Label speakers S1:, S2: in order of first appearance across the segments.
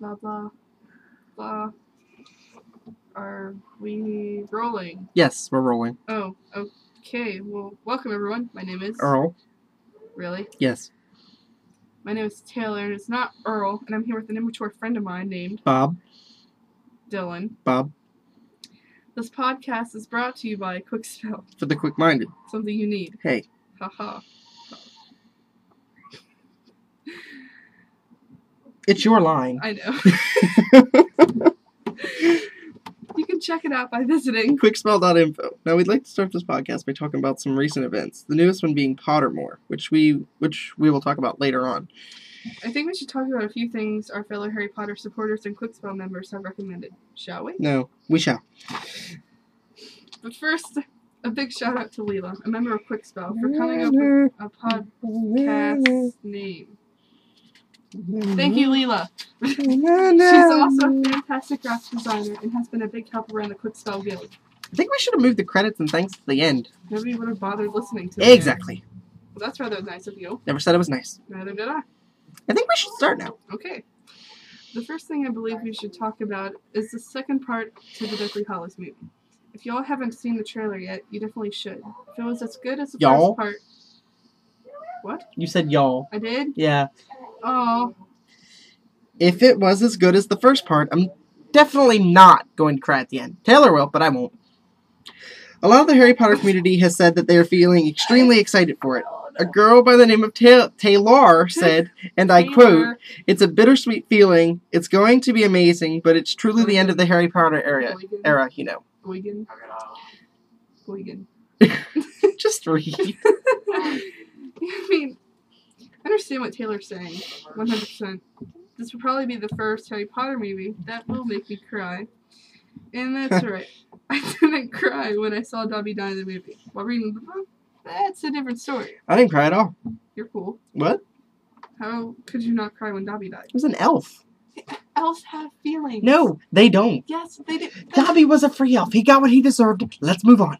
S1: Blah, blah, blah. Are we rolling?
S2: Yes, we're rolling.
S1: Oh, okay. Well, welcome everyone. My name is...
S2: Earl?
S1: Really?
S2: Yes.
S1: My name is Taylor, and it's not Earl, and I'm here with an immature friend of mine named...
S2: Bob?
S1: Dylan.
S2: Bob?
S1: This podcast is brought to you by Quick Spell.
S2: For the quick-minded.
S1: Something you need.
S2: Hey.
S1: Haha.
S2: It's your line.
S1: I know. You can check it out by visiting
S2: Quickspell.info. Now, we'd like to start this podcast by talking about some recent events. The newest one being Pottermore, which we will talk about later on.
S1: I think we should talk about a few things our fellow Harry Potter supporters and Quickspell members have recommended. Shall we?
S2: No, we shall.
S1: But first, a big shout out to Leela, a member of Quickspell, for coming up with a podcast name. Thank you, Leela. She's also a fantastic graphic designer and has been a big help around the Quickspell Guild.
S2: I think we should have moved the credits and thanks to the end.
S1: Nobody would have bothered listening to it.
S2: Exactly.
S1: Well, that's rather nice of you.
S2: Never said it was nice.
S1: Neither did I.
S2: I think we should start now.
S1: Okay. The first thing I believe we should talk about is the second part to the Deathly Hallows movie. If y'all haven't seen the trailer yet, you definitely should. If it was as good as the
S2: Y'all?
S1: first part... What?
S2: You said y'all.
S1: I did?
S2: Yeah.
S1: Oh.
S2: If it was as good as the first part, I'm definitely not going to cry at the end. Taylor will, but I won't. A lot of the Harry Potter community has said that they are feeling extremely excited for it. A girl by the name of Taylor said, and I quote, "It's a bittersweet feeling. It's going to be amazing, but it's truly the end of the Harry Potter era, you know."
S1: Guigan.
S2: Just read.
S1: I mean, I understand what Taylor's saying, 100%. This will probably be the first Harry Potter movie that will make me cry. And that's right. I didn't cry when I saw Dobby die in the movie. While reading the book, that's a different story.
S2: I didn't cry at all.
S1: You're cool.
S2: What?
S1: How could you not cry when Dobby died?
S2: It was an elf.
S1: Elves have feelings.
S2: No, they don't.
S1: Yes, they do.
S2: Dobby was a free elf. He got what he deserved. Let's move on.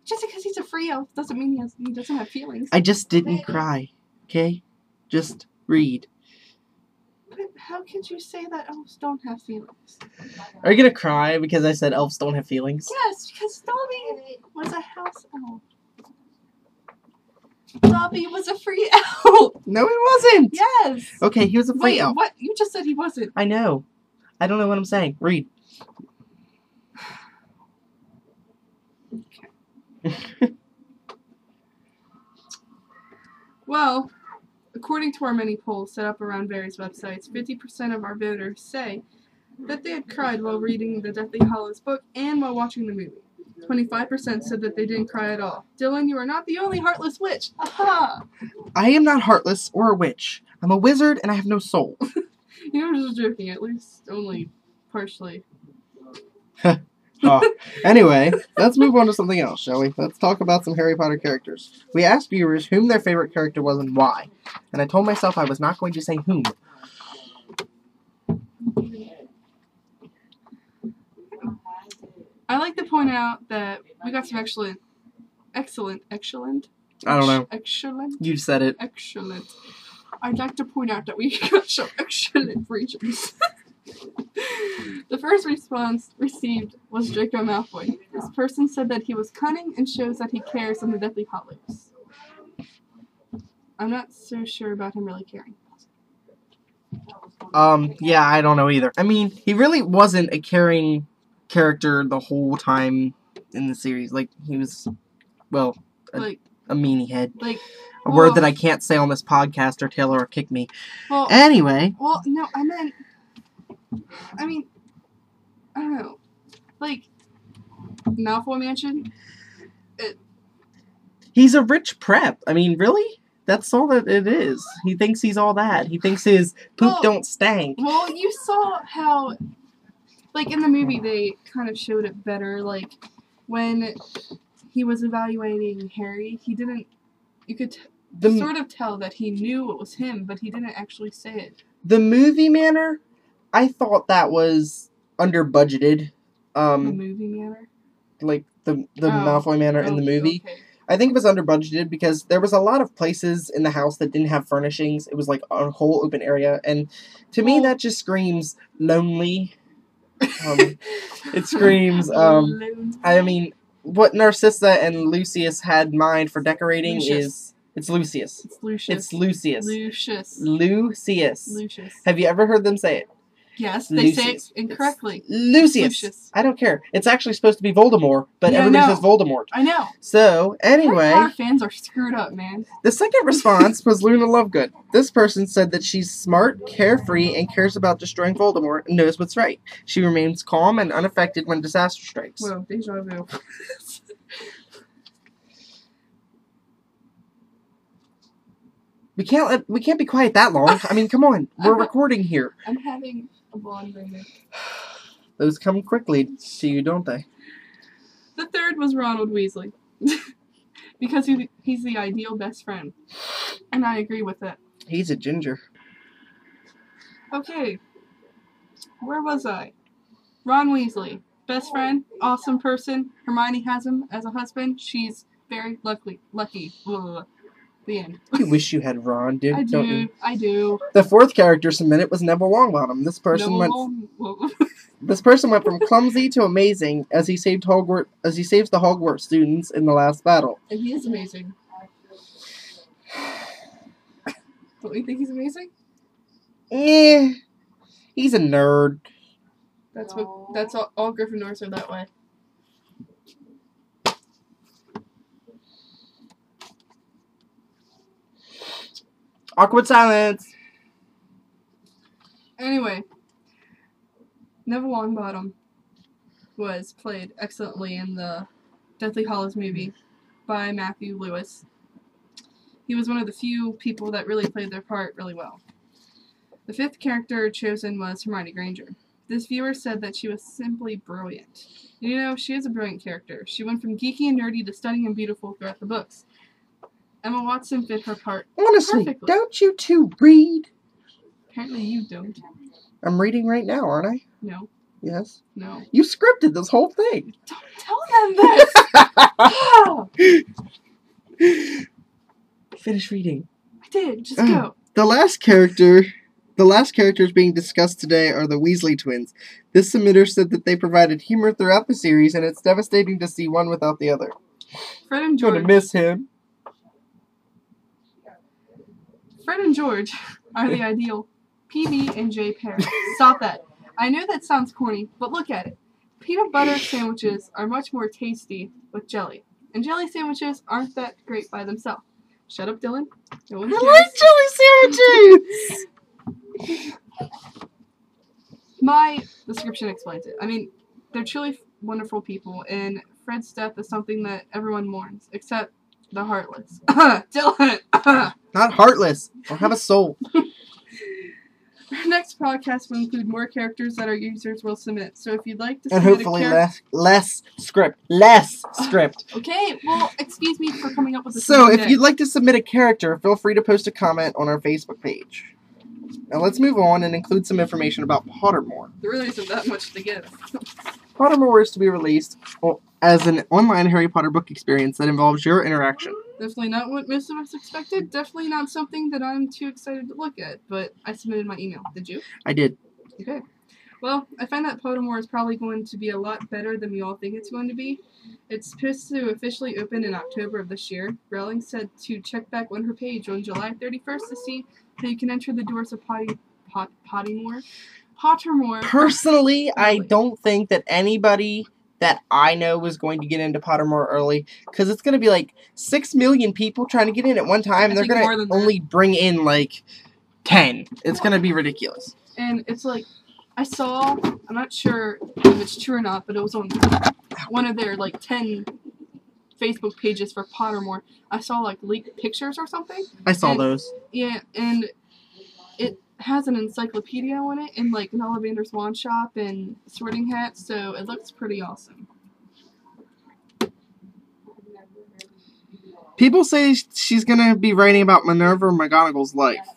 S1: Just because he's a free elf doesn't mean he doesn't have feelings.
S2: I just didn't cry. Okay? Just read.
S1: But how could you say that elves don't have feelings?
S2: Are you gonna cry because I said elves don't have feelings?
S1: Yes, because Dobby was a house elf. Dobby was a free elf.
S2: No, he wasn't.
S1: Yes.
S2: Okay, he was a free
S1: Wait,
S2: elf.
S1: what? You just said he wasn't.
S2: I know. I don't know what I'm saying. Read.
S1: Okay. Well, according to our many polls set up around various websites, 50% of our voters say that they had cried while reading the Deathly Hallows book and while watching the movie. 25% said that they didn't cry at all. Dylan, you are not the only heartless witch. Aha!
S2: I am not heartless or a witch. I'm a wizard and I have no soul.
S1: You know, I was just joking. At least only partially.
S2: Oh. Anyway, let's move on to something else, shall we? Let's talk about some Harry Potter characters. We asked viewers whom their favorite character was and why. And I told myself I was not going to say whom.
S1: I like to point out that we got some excellent.
S2: I don't know.
S1: Excellent.
S2: You said it.
S1: Excellent. I'd like to point out that we got some excellent regions. The first response received was Draco Malfoy. This person said that he was cunning and shows that he cares in the Deathly Hallows. I'm not so sure about him really caring.
S2: Yeah, I don't know either. I mean, he really wasn't a caring character the whole time in the series. Like, he was, well, a meanie head.
S1: Like,
S2: a word that I can't say on this podcast or Taylor will kick me.
S1: Well,
S2: anyway.
S1: Well, no, I mean, I don't know. Like, Malfoy Mansion?
S2: He's a rich prep. I mean, really? That's all that it is. He thinks he's all that. He thinks his poop don't stank.
S1: Well, you saw how, like, in the movie they kind of showed it better. Like, when he was evaluating Harry, he didn't, you could sort of tell that he knew it was him, but he didn't actually say it.
S2: The movie manner, I thought that was under budgeted.
S1: The movie manner?
S2: Like, the Malfoy manner in the movie.
S1: Okay.
S2: I think it was under budgeted because there was a lot of places in the house that didn't have furnishings. It was like a whole open area, and to me that just screams lonely. It screams. I mean, what Narcissa and Lucius had in mind for decorating is it's Lucius.
S1: It's Lucius.
S2: It's Lucius.
S1: Lucius.
S2: Lucius.
S1: Lucius.
S2: Have you ever heard them say it?
S1: Yes, they say it incorrectly.
S2: Lucius. I don't care. It's actually supposed to be Voldemort, but everybody says Voldemort.
S1: I know.
S2: So, anyway.
S1: Our fans are screwed up, man.
S2: The second response was Luna Lovegood. This person said that she's smart, carefree, and cares about destroying Voldemort and knows what's right. She remains calm and unaffected when disaster strikes.
S1: Whoa, deja vu.
S2: We can't be quiet that long. I mean, come on. We're recording here.
S1: I'm having a blonde right now.
S2: Those come quickly to you, don't they?
S1: The third was Ronald Weasley. Because he's the ideal best friend. And I agree with that.
S2: He's a ginger.
S1: Okay. Where was I? Ron Weasley. Best friend. Awesome person. Hermione has him as a husband. She's very lucky. Ugh. The end.
S2: You wish you had Ron, dude.
S1: I do.
S2: The fourth character submitted was Neville Longbottom. This person went from clumsy to amazing as he saves the Hogwarts students in the last battle.
S1: And he is amazing. Don't you think he's amazing?
S2: He's a nerd.
S1: That's all Gryffindors are that way.
S2: Awkward silence.
S1: Anyway, Neville Longbottom was played excellently in the Deathly Hallows movie by Matthew Lewis. He was one of the few people that really played their part really well. The fifth character chosen was Hermione Granger. This viewer said that she was simply brilliant. You know, she is a brilliant character. She went from geeky and nerdy to stunning and beautiful throughout the books. Emma Watson fit her part
S2: Honestly,
S1: perfectly.
S2: Don't you two read?
S1: Apparently you don't.
S2: I'm reading right now, aren't I?
S1: No.
S2: Yes.
S1: No.
S2: You scripted this whole thing.
S1: Don't tell them this!
S2: Finish reading.
S1: I did. Just go.
S2: The last characters being discussed today are the Weasley twins. This submitter said that they provided humor throughout the series, and it's devastating to see one without the other.
S1: Fred and George.
S2: I'm gonna miss him.
S1: Fred and George are the ideal PB and J pair. Stop that. I know that sounds corny, but look at it. Peanut butter sandwiches are much more tasty with jelly, and jelly sandwiches aren't that great by themselves. Shut up, Dylan. No one cares.
S2: I like jelly sandwiches!
S1: My description explains it. I mean, they're truly wonderful people, and Fred's death is something that everyone mourns, except the Heartless. Dylan!
S2: Not heartless. Or have a soul.
S1: Our next podcast will include more characters that our users will submit. So if you'd like to
S2: and
S1: submit
S2: hopefully
S1: less
S2: script. Less script.
S1: Okay, well, excuse me for coming up with this.
S2: So if you'd like to submit a character, feel free to post a comment on our Facebook page. Now let's move on and include some information about Pottermore.
S1: There really isn't that much to give.
S2: Pottermore is to be released as an online Harry Potter book experience that involves your interaction.
S1: Definitely not what most of us expected. Definitely not something that I'm too excited to look at. But I submitted my email. Did you?
S2: I did.
S1: Okay. Well, I find that Pottermore is probably going to be a lot better than we all think it's going to be. It's supposed to officially open in October of this year. Rowling said to check back on her page on July 31st to see how you can enter the doors of Pottermore.
S2: Personally, I don't think that anybody that I know is going to get into Pottermore early, because it's going to be like 6 million people trying to get in at one time, and they're going to only bring in like 10. It's going to be ridiculous.
S1: And it's like, I saw, I'm not sure if it's true or not, but it was on one of their like 10 Facebook pages for Pottermore. I saw like leaked pictures or something.
S2: I saw those.
S1: Yeah, and it has an encyclopedia on it and like an Ollivander's wand shop and sorting hat, so it looks pretty awesome.
S2: People say she's gonna be writing about Minerva McGonagall's life.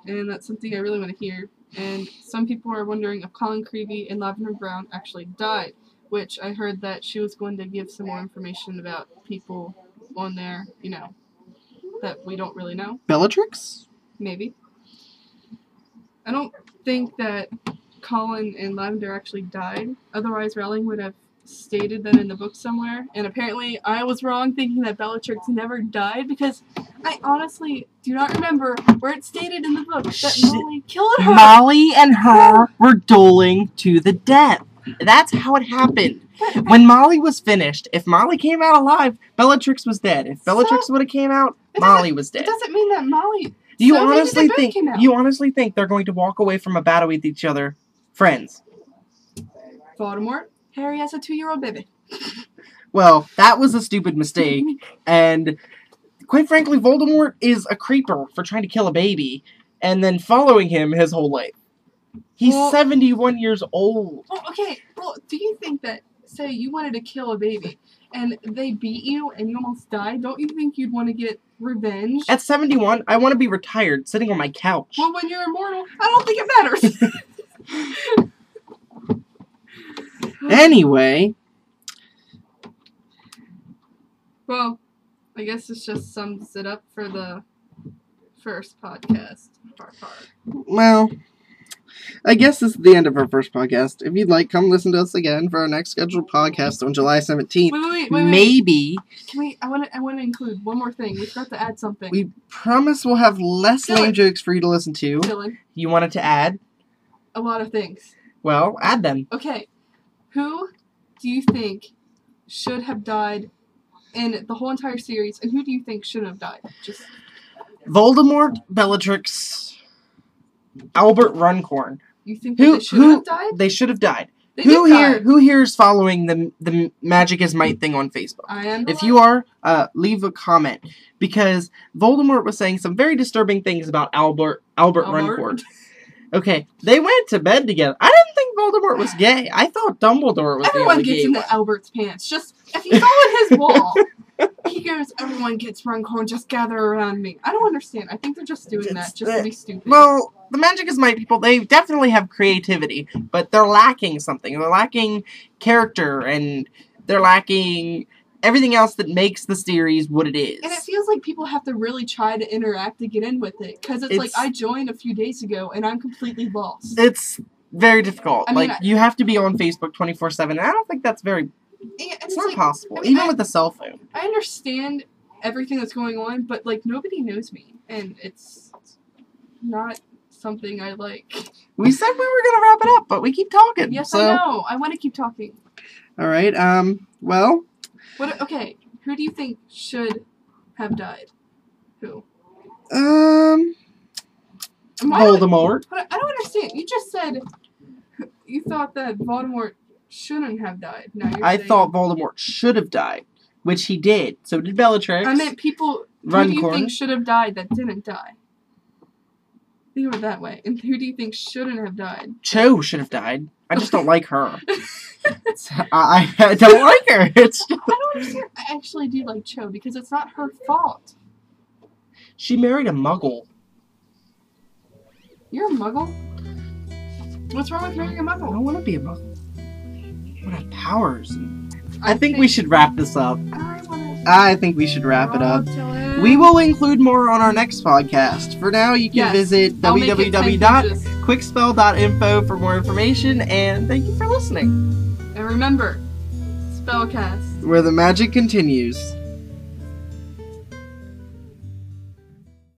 S1: And that's something I really want to hear. And some people are wondering if Colin Creevey and Lavender Brown actually died, which I heard that she was going to give some more information about people on there, that we don't really know.
S2: Bellatrix?
S1: Maybe. I don't think that Colin and Lavender actually died. Otherwise, Rowling would have stated that in the book somewhere. And apparently, I was wrong thinking that Bellatrix never died because I honestly do not remember where it stated in the book that Molly killed her.
S2: Molly and her were dueling to the death. That's how it happened. When Molly was finished, if Molly came out alive, Bellatrix was dead. If Bellatrix would have came out, Molly was dead.
S1: It doesn't mean that Molly...
S2: Do you honestly think they're going to walk away from a battle with each other friends?
S1: Voldemort, Harry has a 2-year-old baby.
S2: Well, that was a stupid mistake. And quite frankly, Voldemort is a creeper for trying to kill a baby and then following him his whole life. He's 71 years old.
S1: Well, okay. Well, do you think that, say, you wanted to kill a baby and they beat you and you almost died, don't you think you'd want to get revenge?
S2: At 71, I want to be retired, sitting on my couch.
S1: Well, when you're immortal, I don't think it matters.
S2: Anyway.
S1: Well, I guess this just sums it up for the first podcast.
S2: Well, I guess this is the end of our first podcast. If you'd like, come listen to us again for our next scheduled podcast on July 17th.
S1: Wait.
S2: Maybe.
S1: I want to include one more thing. We forgot to add something.
S2: We promise we'll have less lame jokes for you to listen to.
S1: Dylan.
S2: You wanted to add?
S1: A lot of things.
S2: Well, add them.
S1: Okay. Who do you think should have died in the whole entire series, and who do you think shouldn't have died? Just
S2: Voldemort, Bellatrix, Albert Runcorn.
S1: You think that they should have died?
S2: They should have died.
S1: Who
S2: here is following the Magic is Might thing on Facebook?
S1: I am.
S2: If you are, leave a comment, because Voldemort was saying some very disturbing things about Albert Runcorn. Okay, they went to bed together. I didn't think Voldemort was gay. I thought Dumbledore was
S1: Everyone
S2: the only
S1: gets
S2: gay
S1: into
S2: one.
S1: Albert's pants. Just, if you follow his wall, he goes, everyone gets Runcorn, just gather around me. I don't understand. I think they're just doing that just to be stupid.
S2: Well, the Magic is Might people, they definitely have creativity, but they're lacking something. They're lacking character, and they're lacking everything else that makes the series what it is.
S1: And it feels like people have to really try to interact to get in with it. Because it's like, I joined a few days ago, and I'm completely lost.
S2: It's very difficult.
S1: I mean,
S2: you have to be on Facebook 24/7, and I don't think that's very... It's not possible, even with a cell phone.
S1: I understand everything that's going on, but, nobody knows me. And it's not something I like.
S2: We said we were going to wrap it up, but we keep talking.
S1: Yes, I know. I want to keep talking.
S2: All right, well...
S1: Okay, who do you think should have died? Who?
S2: Voldemort.
S1: I don't understand. You just said you thought that Voldemort shouldn't have died. Now you're saying...
S2: thought Voldemort should have died, which he did. So did Bellatrix.
S1: I meant people who do you think should have died that didn't die? Think of it that way. And who do you think shouldn't have died?
S2: Cho should have died. I just don't like her. I don't like her.
S1: I don't understand. I actually do like Cho because it's not her fault.
S2: She married a muggle.
S1: You're a muggle? What's wrong with marrying a muggle?
S2: I don't want to be a muggle. I want to have powers. I think we should wrap this up. I think we should wrap it up. We will include more on our next podcast. For now, you can visit www.quickspell.info for more information, and thank you for listening.
S1: And remember, Spellcast,
S2: where the magic continues.